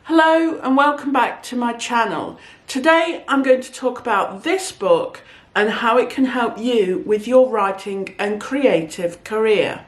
Hello and welcome back to my channel. Today I'm going to talk about this book and how it can help you with your writing and creative career.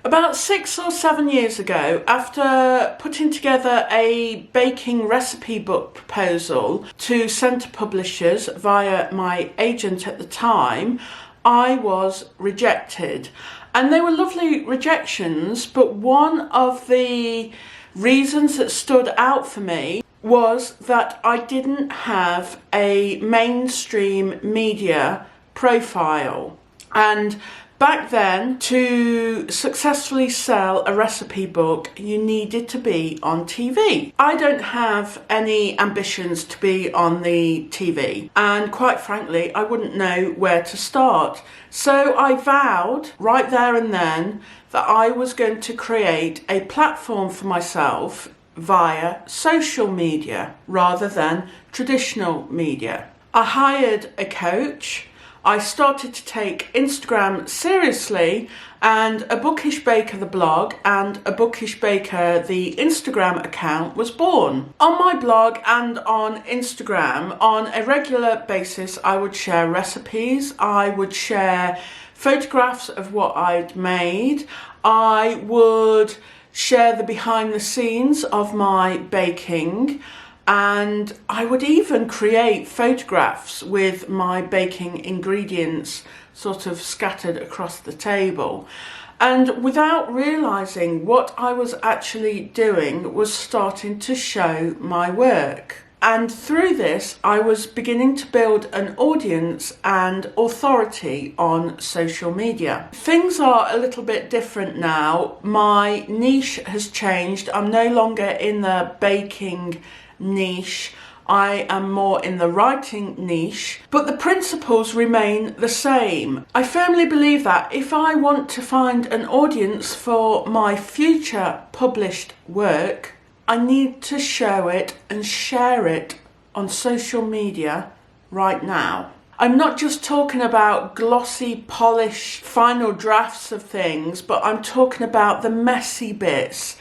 About 6 or 7 years ago, after putting together a baking recipe book proposal to send to publishers via my agent at the time, I was rejected. And they were lovely rejections, but one of the reasons that stood out for me was that I didn't have a mainstream media profile. And back then, to successfully sell a recipe book, you needed to be on TV. I don't have any ambitions to be on the TV, and quite frankly, I wouldn't know where to start. So I vowed right there and then that I was going to create a platform for myself via social media rather than traditional media. I hired a coach. I started to take Instagram seriously, and A Bookish Baker, the blog, and A Bookish Baker, the Instagram account, was born. On my blog and on Instagram, on a regular basis, I would share recipes, I would share photographs of what I'd made, I would share the behind the scenes of my baking, and I would even create photographs with my baking ingredients sort of scattered across the table. And without realising, what I was actually doing was starting to show my work. And through this, I was beginning to build an audience and authority on social media. Things are a little bit different now. My niche has changed. I'm no longer in the baking niche. I am more in the writing niche, but the principles remain the same. I firmly believe that if I want to find an audience for my future published work, I need to show it and share it on social media right now. I'm not just talking about glossy, polished, final drafts of things, but I'm talking about the messy bits,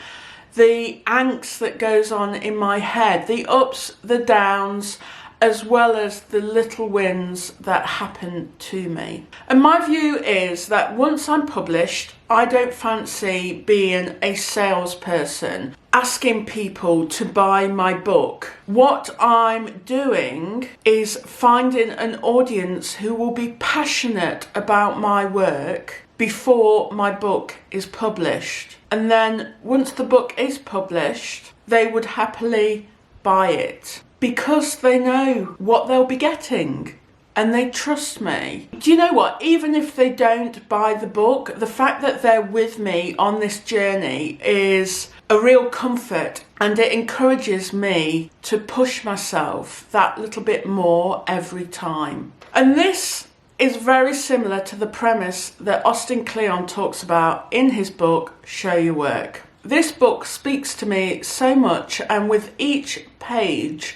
the angst that goes on in my head, the ups, the downs, as well as the little wins that happen to me. And my view is that once I'm published, I don't fancy being a salesperson, asking people to buy my book. What I'm doing is finding an audience who will be passionate about my work before my book is published. And then once the book is published, they would happily buy it because they know what they'll be getting and they trust me. Do you know what? Even if they don't buy the book, the fact that they're with me on this journey is a real comfort, and it encourages me to push myself that little bit more every time. And this is very similar to the premise that Kleon talks about in his book, Show Your Work. This book speaks to me so much, and with each page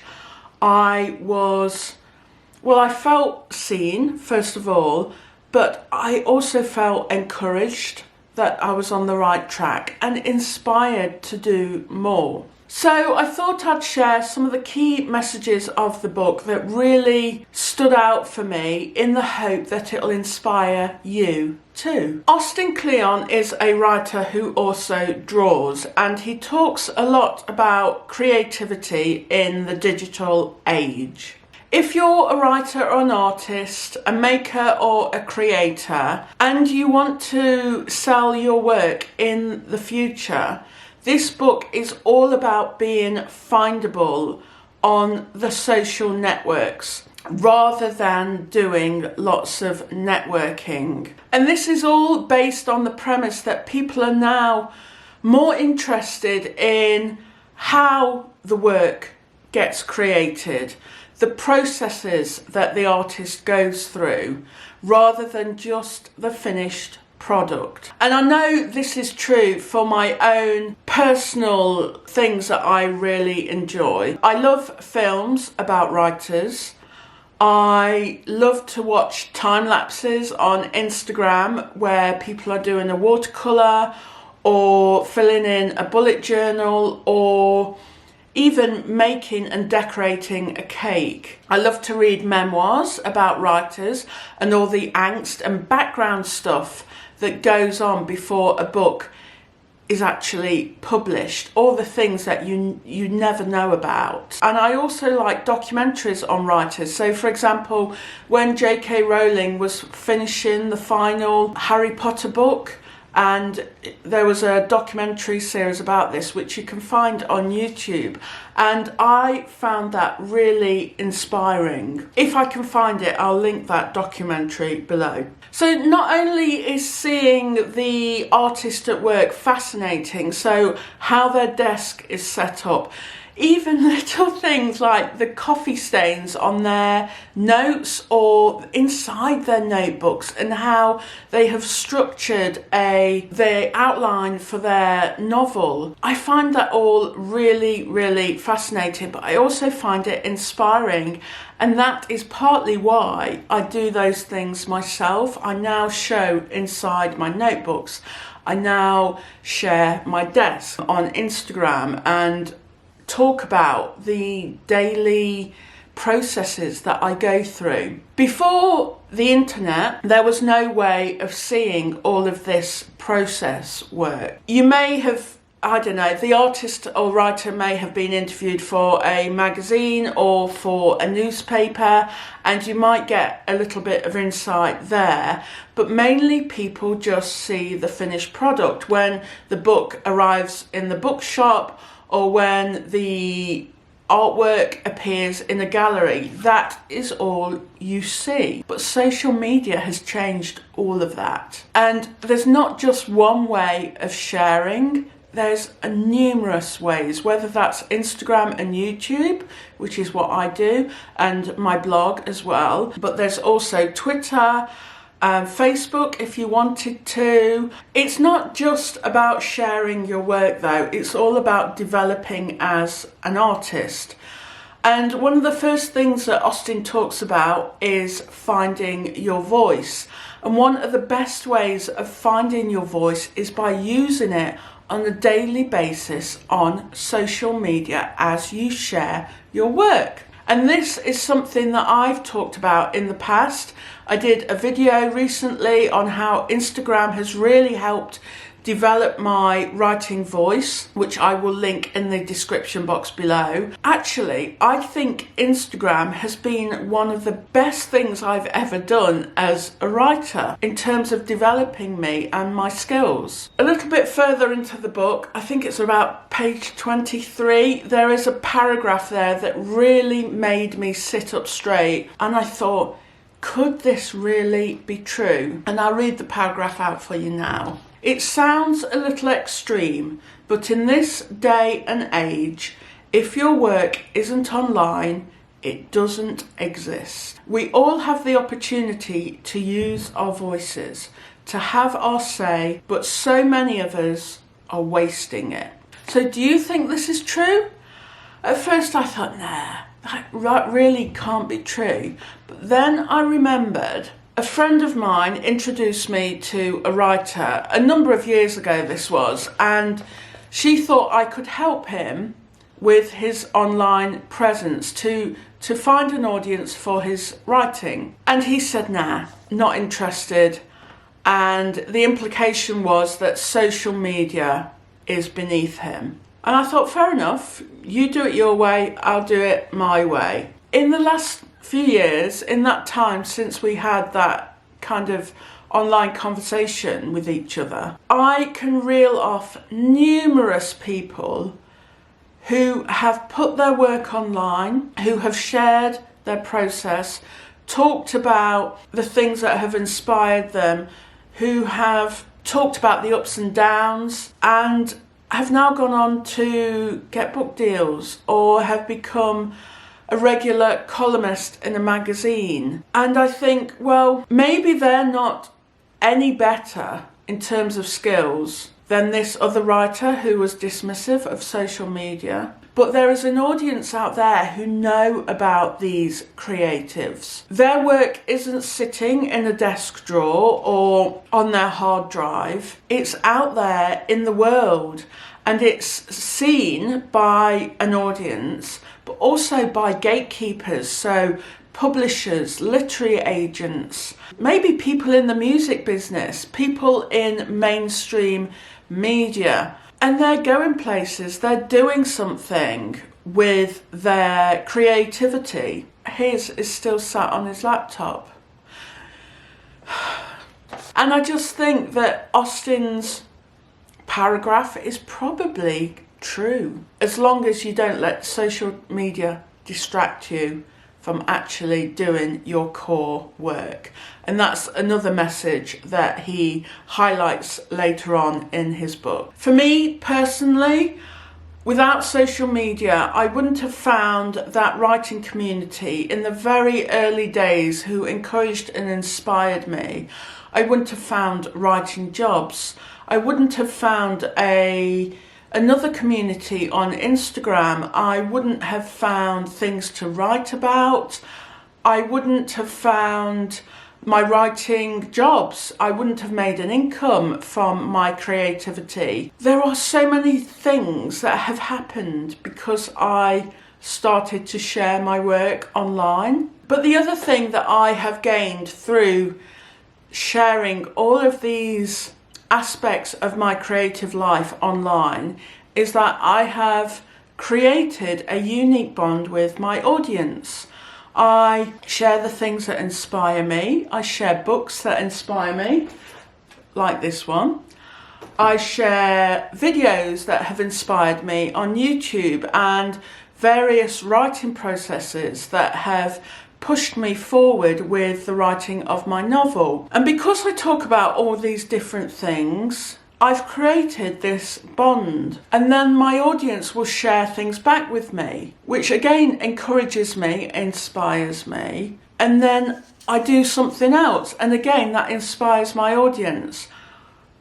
I felt seen, first of all, but I also felt encouraged that I was on the right track and inspired to do more. So I thought I'd share some of the key messages of the book that really stood out for me, in the hope that it'll inspire you too. Kleon is a writer who also draws, and he talks a lot about creativity in the digital age. If you're a writer or an artist, a maker or a creator, and you want to sell your work in the future, this book is all about being findable on the social networks rather than doing lots of networking. And this is all based on the premise that people are now more interested in how the work gets created, the processes that the artist goes through, rather than just the finished product. And I know this is true for my own personal things that I really enjoy. I love films about writers. I love to watch time lapses on Instagram where people are doing a watercolour or filling in a bullet journal or even making and decorating a cake. I love to read memoirs about writers and all the angst and background stuff that goes on before a book is actually published, all the things that you never know about. And I also like documentaries on writers. So for example, when J.K. Rowling was finishing the final Harry Potter book, and there was a documentary series about this which you can find on YouTube, and I found that really inspiring. If I can find it, I'll link that documentary below. So not only is seeing the artist at work fascinating, so how their desk is set up, even little things like the coffee stains on their notes or inside their notebooks, and how they have structured the outline for their novel. I find that all really, really fascinating, but I also find it inspiring. And that is partly why I do those things myself. I now show inside my notebooks. I now share my desk on Instagram and talk about the daily processes that I go through. Before the internet, there was no way of seeing all of this process work. You may have, I don't know, the artist or writer may have been interviewed for a magazine or for a newspaper, and you might get a little bit of insight there, but mainly people just see the finished product when the book arrives in the bookshop or when the artwork appears in a gallery. That is all you see. But social media has changed all of that. And there's not just one way of sharing. There's numerous ways, whether that's Instagram and YouTube, which is what I do, and my blog as well. But there's also Twitter, Facebook if you wanted to. It's not just about sharing your work though, it's all about developing as an artist. And one of the first things that Austin talks about is finding your voice. And one of the best ways of finding your voice is by using it on a daily basis on social media as you share your work. And this is something that I've talked about in the past. I did a video recently on how Instagram has really helped develop my writing voice, which I will link in the description box below. Actually, I think Instagram has been one of the best things I've ever done as a writer in terms of developing me and my skills. A little bit further into the book, I think it's about page 23, there is a paragraph there that really made me sit up straight, and I thought, could this really be true? And I'll read the paragraph out for you now. It sounds a little extreme, but in this day and age, if your work isn't online, it doesn't exist. We all have the opportunity to use our voices, to have our say, but so many of us are wasting it. So do you think this is true? At first I thought, nah, that really can't be true. But then I remembered a friend of mine introduced me to a writer a number of years ago this was, and she thought I could help him with his online presence to find an audience for his writing. And he said, nah, not interested. And the implication was that social media is beneath him. And I thought, fair enough, you do it your way, I'll do it my way. In the last few years, in that time since we had that kind of online conversation with each other, I can reel off numerous people who have put their work online, who have shared their process, talked about the things that have inspired them, who have talked about the ups and downs, and have now gone on to get book deals or have become a regular columnist in a magazine. And I think, well, maybe they're not any better in terms of skills than this other writer who was dismissive of social media. But there is an audience out there who know about these creatives. Their work isn't sitting in a desk drawer or on their hard drive. It's out there in the world. and it's seen by an audience, but also by gatekeepers, so publishers, literary agents, maybe people in the music business, people in mainstream media, and they're going places, they're doing something with their creativity. His is still sat on his laptop. And I just think that Austen's paragraph is probably true, as long as you don't let social media distract you from actually doing your core work. And that's another message that he highlights later on in his book. For me personally, without social media, I wouldn't have found that writing community in the very early days who encouraged and inspired me. I wouldn't have found writing jobs. I wouldn't have found another community on Instagram. I wouldn't have found things to write about. I wouldn't have found my writing jobs. I wouldn't have made an income from my creativity. There are so many things that have happened because I started to share my work online. But the other thing that I have gained through sharing all of these aspects of my creative life online is that I have created a unique bond with my audience. I share the things that inspire me. I share books that inspire me, like this one. I share videos that have inspired me on YouTube and various writing processes that have pushed me forward with the writing of my novel. And because I talk about all these different things, I've created this bond, and then my audience will share things back with me, which again encourages me, inspires me, and then I do something else, and again that inspires my audience.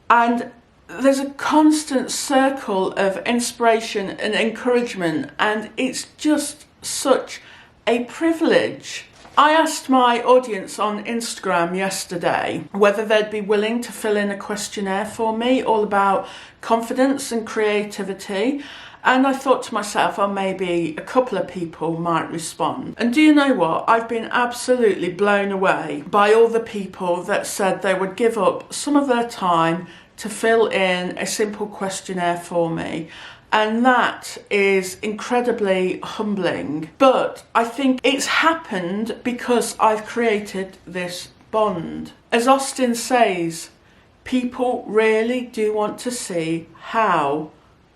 And there's a constant circle of inspiration and encouragement, and it's just such a privilege. I asked my audience on Instagram yesterday whether they'd be willing to fill in a questionnaire for me all about confidence and creativity. And I thought to myself, oh, maybe a couple of people might respond. And do you know what? I've been absolutely blown away by all the people that said they would give up some of their time to fill in a simple questionnaire for me. And that is incredibly humbling. But I think it's happened because I've created this bond. As Austen says, people really do want to see how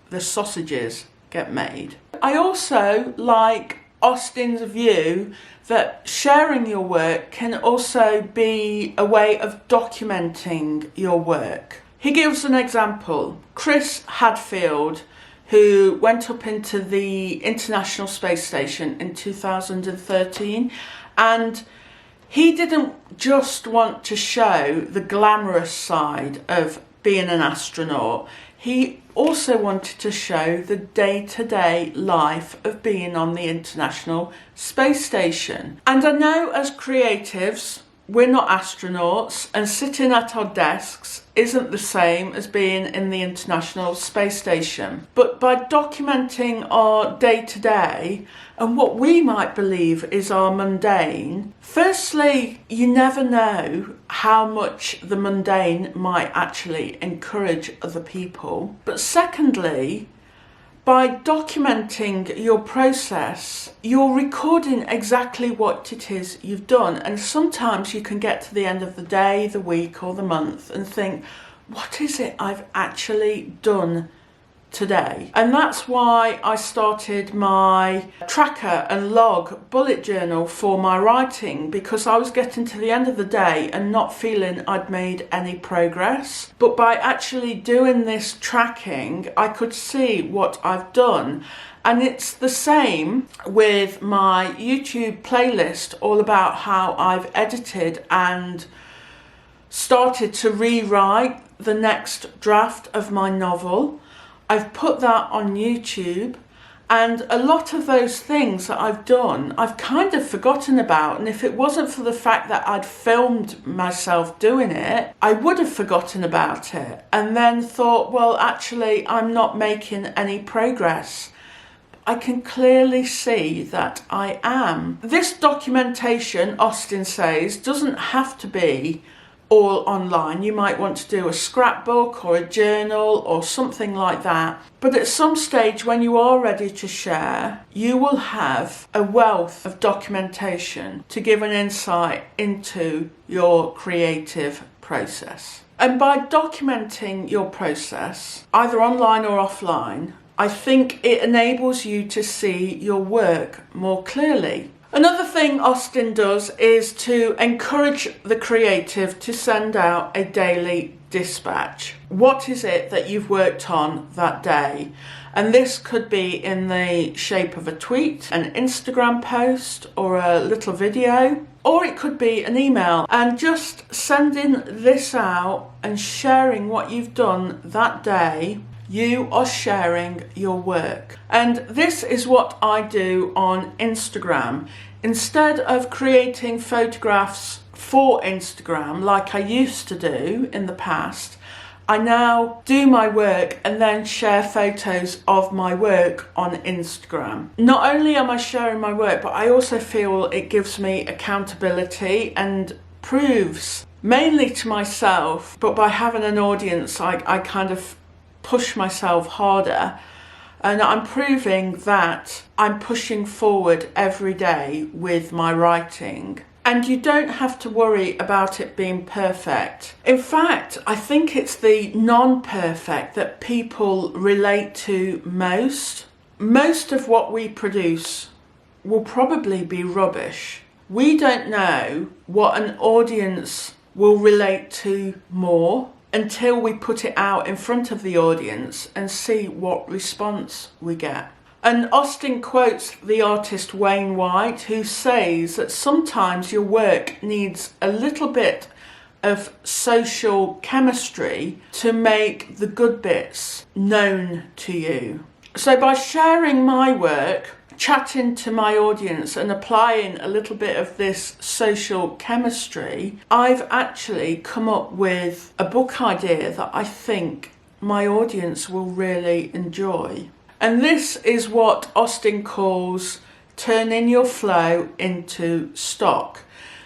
the sausages get made. I also like Austen's view that sharing your work can also be a way of documenting your work. He gives an example. Chris Hadfield, who went up into the International Space Station in 2013, and he didn't just want to show the glamorous side of being an astronaut. He also wanted to show the day-to-day life of being on the International Space Station. And I know as creatives, we're not astronauts, and sitting at our desks isn't the same as being in the International Space Station. But by documenting our day-to-day and what we might believe is our mundane, firstly, you never know how much the mundane might actually encourage other people. But secondly, by documenting your process, you're recording exactly what it is you've done. And sometimes you can get to the end of the day, the week or the month and think, what is it I've actually done today? And that's why I started my tracker and log bullet journal for my writing, because I was getting to the end of the day and not feeling I'd made any progress. But by actually doing this tracking, I could see what I've done. And it's the same with my YouTube playlist, all about how I've edited and started to rewrite the next draft of my novel. I've put that on YouTube, And a lot of those things that I've done, I've kind of forgotten about. And if it wasn't for the fact that I'd filmed myself doing it, I would have forgotten about it. And then thought, well, actually, I'm not making any progress. I can clearly see that I am. This documentation, Austen says, doesn't have to be all online. You might want to do a scrapbook or a journal or something like that. But at some stage when you are ready to share, you will have a wealth of documentation to give an insight into your creative process. And by documenting your process, either online or offline, I think it enables you to see your work more clearly. Another thing Austen does is to encourage the creative to send out a daily dispatch. What is it that you've worked on that day? And this could be in the shape of a tweet, an Instagram post, or a little video, or it could be an email. And just sending this out and sharing what you've done that day, you are sharing your work. And this is what I do on Instagram. Instead of creating photographs for Instagram like I used to do in the past, I now do my work and then share photos of my work on Instagram. Not only am I sharing my work, but I also feel it gives me accountability and proves, mainly to myself, but by having an audience, I kind of push myself harder, and I'm proving that I'm pushing forward every day with my writing. And you don't have to worry about it being perfect. In fact, I think it's the non-perfect that people relate to most. Most of what we produce will probably be rubbish. We don't know what an audience will relate to more until we put it out in front of the audience and see what response we get. And Austen quotes the artist Wayne White, who says that sometimes your work needs a little bit of social chemistry to make the good bits known to you. So by sharing my work, chatting to my audience and applying a little bit of this social chemistry, I've actually come up with a book idea that I think my audience will really enjoy. And this is what Austen calls turning your flow into stock.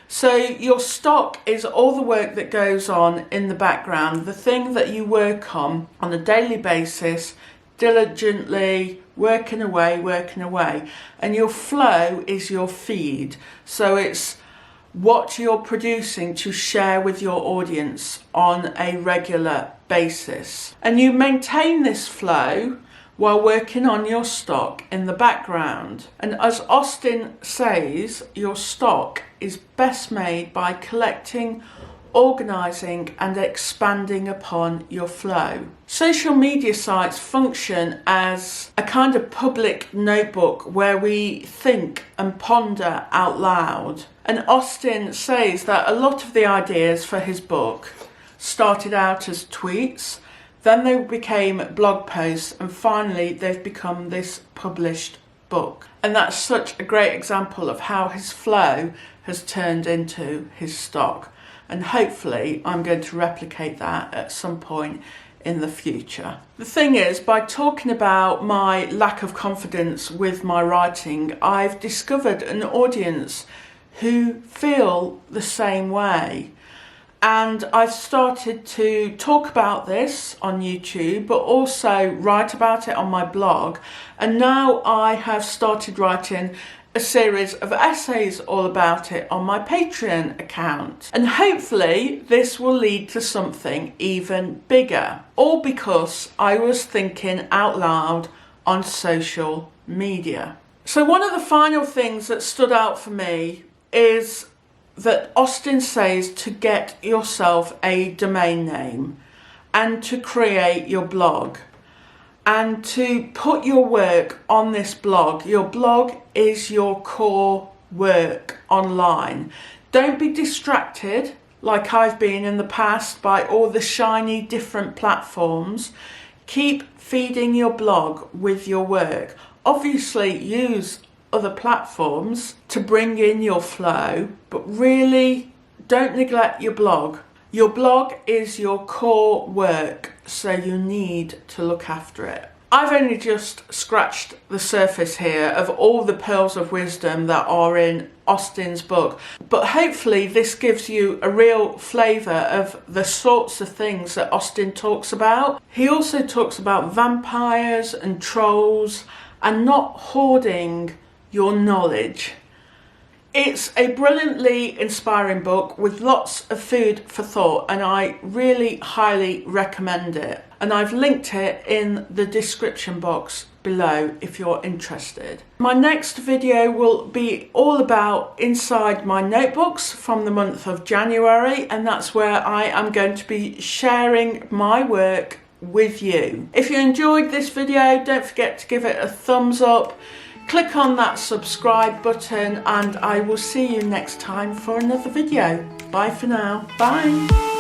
So your stock is all the work that goes on in the background, the thing that you work on a daily basis, diligently, working away, and your flow is your feed. So it's what you're producing to share with your audience on a regular basis. And you maintain this flow while working on your stock in the background. And as Austen says, your stock is best made by collecting, organising and expanding upon your flow. Social media sites function as a kind of public notebook where we think and ponder out loud. And Austen says that a lot of the ideas for his book started out as tweets, then they became blog posts, and finally they've become this published book. And that's such a great example of how his flow has turned into his stock. And hopefully I'm going to replicate that at some point in the future. The thing is, by talking about my lack of confidence with my writing, I've discovered an audience who feel the same way. And I've started to talk about this on YouTube, but also write about it on my blog. And now I have started writing a series of essays all about it on my Patreon account. And hopefully this will lead to something even bigger. All because I was thinking out loud on social media. So one of the final things that stood out for me is that Austen says to get yourself a domain name and to create your blog and to put your work on this blog. Your blog is your core work online. Don't be distracted like I've been in the past by all the shiny different platforms. Keep feeding your blog with your work. obviously use other platforms to bring in your flow, but really don't neglect your blog. Your blog is your core work, so you need to look after it. I've only just scratched the surface here of all the pearls of wisdom that are in Austen's book, but hopefully this gives you a real flavour of the sorts of things that Austen talks about. He also talks about vampires and trolls and not hoarding your knowledge. It's a brilliantly inspiring book with lots of food for thought, and I really highly recommend it. And I've linked it in the description box below if you're interested. My next video will be all about inside my notebooks from the month of January, and that's where I am going to be sharing my work with you. If you enjoyed this video, don't forget to give it a thumbs up. Click on that subscribe button, and I will see you next time for another video. Bye for now. Bye.